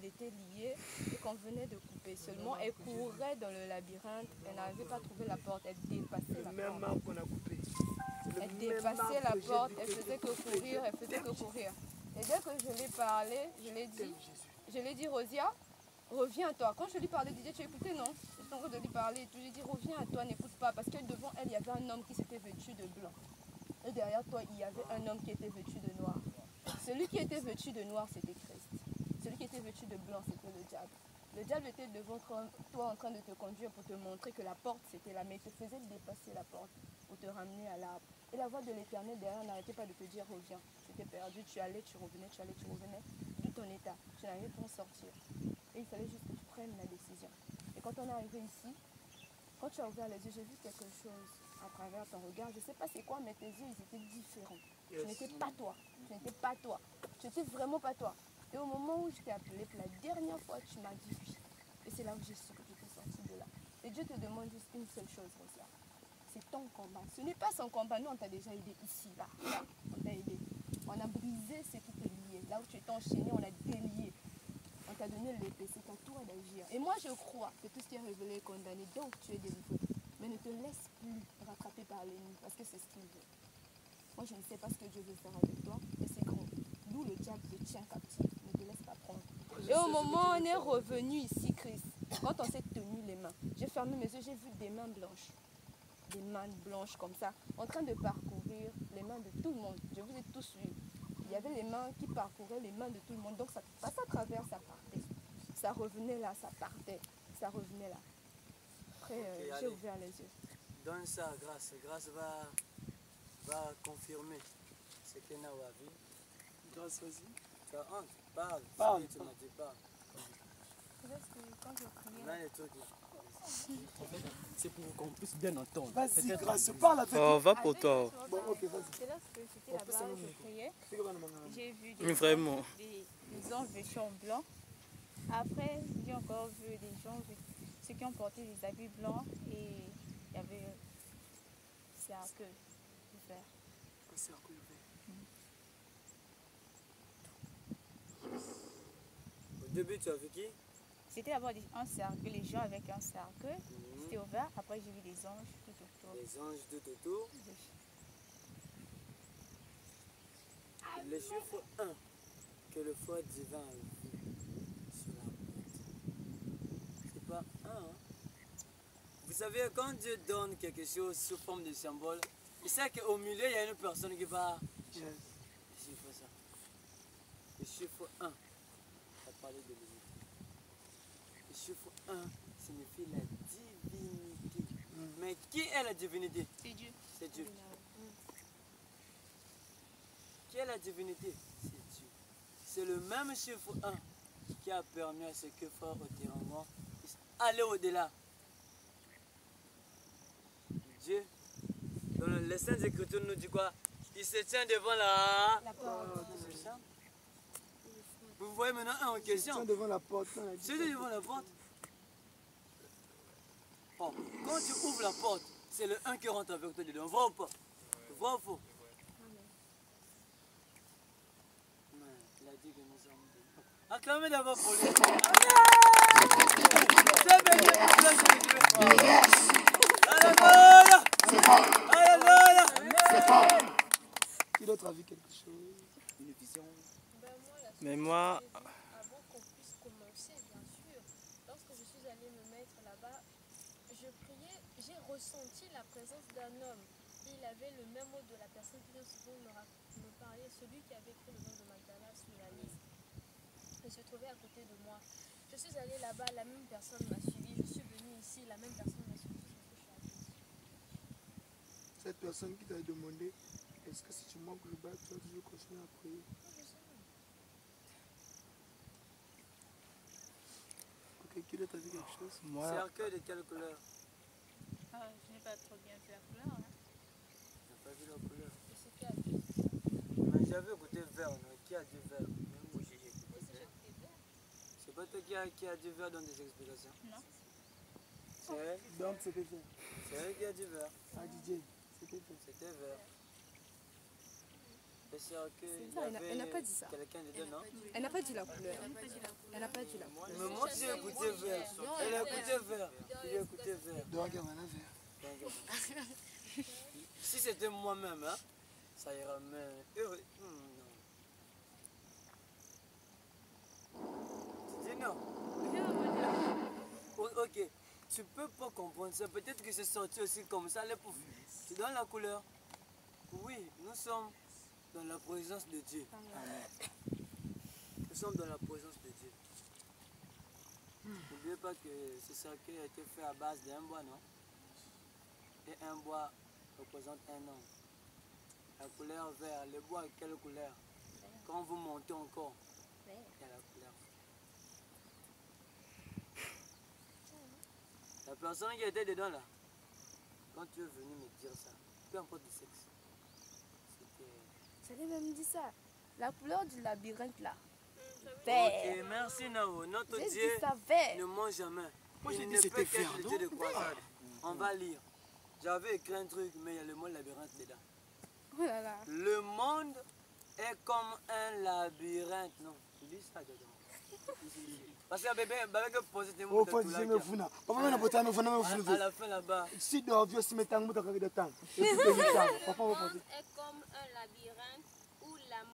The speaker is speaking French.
elle était liée et qu'on venait de couper. Seulement, elle courait dans le labyrinthe, elle n'avait pas trouvé la porte, elle dépassait la Même porte. arbre qu'on a coupé. Elle dépassait la porte, elle faisait que courir, elle faisait que courir. Et dès que je l'ai parlé, je l'ai dit, Rosia, reviens à toi. Quand je lui parlais, je disais, tu écoutais, non? J'étais en train de lui parler et tout. J'ai dit, reviens à toi, n'écoute pas. Parce que devant elle, il y avait un homme qui s'était vêtu de blanc. Et derrière toi, il y avait un homme qui était vêtu de noir. Celui qui était vêtu de noir, c'était Christ. Celui qui était vêtu de blanc, c'était le diable. Le diable était devant toi en train de te conduire pour te montrer que la porte, c'était là. Mais il te faisait dépasser la porte pour te ramener à l'arbre. Et la voix de l'Éternel derrière n'arrêtait pas de te dire, reviens. Tu étais perdu, tu allais, tu revenais, tu allais, tu revenais. D'où ton état. Tu n'arrivais pas à en sortir. Et il fallait juste que tu prennes la décision. Et quand on est arrivé ici, quand tu as ouvert les yeux, j'ai vu quelque chose à travers ton regard. Je ne sais pas c'est quoi, mais tes yeux, ils étaient différents. Tu n'étais pas toi. Tu n'étais pas toi. Tu n'étais vraiment pas toi. Et au moment où je t'ai appelé pour la dernière fois, tu m'as dit oui. Et c'est là où j'ai su que tu étais sorti de là. Et Dieu te demande juste une seule chose, Rosia. C'est ton combat. Ce n'est pas son combat. Nous, on t'a déjà aidé ici, là. On t'a aidé. On a brisé ce qui te liait. Là où tu étais enchaîné, on a délié. On t'a donné l'épée. C'est à toi d'agir. Et moi, je crois que tout ce qui est révélé est condamné. Donc, tu es délivré. Mais ne te laisse plus rattraper par l'ennemi. Parce que c'est ce qu'il veut. Moi, je ne sais pas ce que Dieu veut faire avec toi. Mais c'est grand. D'où le diable te tient captif. Ne te laisse pas prendre. Et au moment où on est revenu ici, Christ, quand on s'est tenu les mains, j'ai fermé mes yeux, j'ai vu des mains blanches. Des mains blanches comme ça, en train de parcourir les mains de tout le monde. Je vous ai tous vus. Il y avait les mains qui parcouraient les mains de tout le monde. Donc ça passait à travers, ça partait. Ça revenait là, ça partait. Ça revenait là. Après, j'ai ouvert les yeux. Donne ça à Grâce. Grâce va confirmer ce que Nawa a vu. Grâce, vas-y. Tu as honte. Parle. Parle. Tu m'as dit parle. Quand je priais, Là, les trucs là. C'est pour qu'on puisse bien entendre. Vas-y, Grâce, parle avec Oh, va pour toi. Bon, ok, vas-y. c'est lorsque j'étais là-bas, je priais. C'est comment on J'ai vu Vraiment. des anges vêtus en blanc. Après, j'ai encore vu des gens, ceux qui ont porté des habits blancs et il y avait un cercle de fer. un cercle vert. Au début, tu as vu qui? C'était d'abord un cercle, les gens avec un cercle. C'était ouvert. Après, j'ai vu des anges tout autour. Les anges tout autour. Le chiffre 1 que le feu divin a vu sur la porte. C'est pas 1. Hein? Vous savez, quand Dieu donne quelque chose sous forme de symbole, il sait qu'au milieu, il y a une personne qui va chiffrer ça. Le chiffre 1, ça parle de l'unité. Le chiffre 1 signifie la divinité. Mais qui est la divinité? C'est Dieu. C'est Dieu. Qui est la divinité? C'est Dieu. C'est le même chiffre 1 qui a permis à ce que frère Otéramon puisse aller au-delà. Dieu, dans les Saintes Écritures, nous dit quoi? Il se tient devant la porte. C'est ça? Vous voyez maintenant un en question. Tiens devant la porte. C'est devant la porte. Bon, quand tu ouvres la porte, c'est le 1 qui rentre avec toi dedans. Vrai ou pas? Vrai ou faux? Il a dit que nous sommes bénis. Acclamez d'abord pour lui. C'est béni pour le Dieu. Alléluia. Alléluia. Qui d'autre a vu quelque chose? Une vision. Mais moi, Avant qu'on puisse commencer, bien sûr, lorsque je suis allée me mettre là-bas, je priais, j'ai ressenti la présence d'un homme. Il avait le même mot de la personne qui vient souvent me parler, celui qui avait écrit le nom de Magdala sur la liste. Il se trouvait à côté de moi. Je suis allée là-bas, la même personne m'a suivi. Je suis venue ici, la même personne m'a suivi. Cette personne qui t'a demandé, est-ce que si tu manques le bac, tu vas toujours continuer à prier? Ok, qui d'autre a vu quelque chose? C'est moi, un cœur de quelle couleur? Ah, je n'ai pas trop bien fait la couleur. Hein. Je n'ai pas vu la couleur. Et c'est qui a dit? Mais j'avais écouté vert, non? Qui a dit vert? Même moi j'ai écouté Moi aussi, j'ai vert. écouté vert. C'est pas toi qui a dit vert dans des explications? Non. C'est elle? Donc c'était vert. C'est elle qui a dit vert. Ah DJ, c'était vert. C'était vert. C'est sûr qu'il y Elle n'a pas dit ça. quelqu'un dedans, non? Elle n'a pas dit la couleur. Elle n'a pas dit la couleur. Mais moi, j'ai écouté vert. Elle a écouté vert. Il a écouté vert. Donc, il y a un verre. Si c'était moi-même, hein, ça ira, mais... Tu dis non? Ok, tu peux pas comprendre ça. Peut-être que c'est sorti aussi comme ça, les poufs. Tu donnes la couleur. Oui, nous sommes dans la présence de Dieu. Nous sommes dans la présence de Dieu. N'oubliez pas que c'est ça qui a été fait à base d'un bois, non? Et un bois représente un homme. La couleur vert, le bois, quelle couleur? Quand vous montez encore, il y a la couleur. La personne qui était dedans là, quand tu es venu me dire ça, peu importe le sexe, c'était... J'allais même dire ça. La couleur du labyrinthe là. Ok, merci Nao. Notre J'ai Dieu dit ça vert. ne ment jamais. Moi, j'ai Il dit ne c'était peut qu'être vert, le non? Dieu de croisade. On va lire. J'avais écrit un truc, mais il y a le mot labyrinthe dedans. Oh là là. Le monde est comme un labyrinthe. Non, tu dis ça dedans. Parce que bébé, que poser des mots Oh, faut dire me funa. Papa me na bota me funa me à funa. la fin là-bas. Si dans vieux si metang muta ka de temps. Et puis de temps. Papa va Le poser. monde est comme un labyrinthe